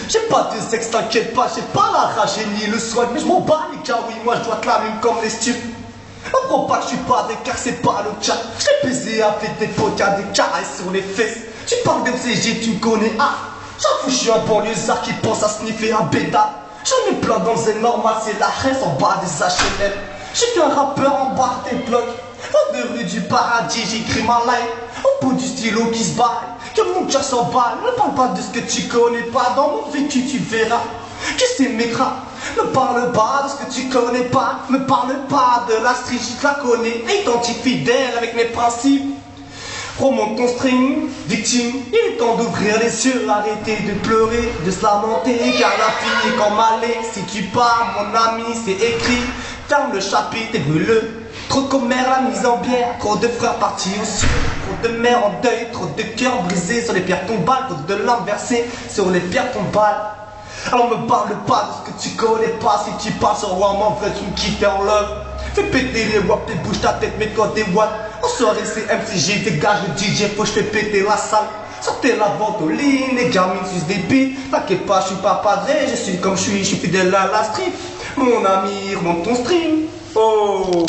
J'ai pas de sexe, t'inquiète pas, j'ai pas la rage et ni le swag, mais je m'en bats les cas, oui, moi je dois te la même comme les stupes. Apprends pas que je suis pas des car c'est pas le cas. J'ai baisé avec des potes, y'a des caresses sur les fesses. Tu parles d'MCG, tu me connais, ah. J'avoue, je suis un banlieusard qui pense à sniffer un béda. J'en ai plein dans le zen normal, c'est la reste en bas des HLM. J'ai qu'un rappeur en bas des blocs. Dans de rue du paradis, j'écris ma life. Au bout du stylo qui se baille, que mon cœur s'emballe. Ne parle pas de ce que tu connais pas, dans mon vécu tu verras que c'est maigrat. Ne parle pas de ce que tu connais pas, me parle pas de la street, je la connais. Identique fidèle avec mes principes. Remonte ton string, victime, il est temps d'ouvrir les yeux, arrêter de pleurer, de se lamenter, car la fille est comme aller. Si tu pars, mon ami, c'est écrit, ferme le chapitre et brûle-le. Trop de commères, la mise en bière, trop de frères partis au ciel, trop de mères en deuil, trop de cœurs brisés sur les pierres tombales, trop de larmes versées sur les pierres tombales. Alors me parle pas de ce que tu connais pas, si tu passes en roi, en vrai tu me kiffes en love. Fais péter les wap et bouge ta tête, mais quand t'es what. En soirée c'est MCG, dégage le DJ, faut que je fais péter la salle. Sortez la ventoline, les gamines sucent des bites. T'inquiète pas, je suis pas padré, je suis comme je suis fidèle à la street. Mon ami, remonte ton stream. Oh.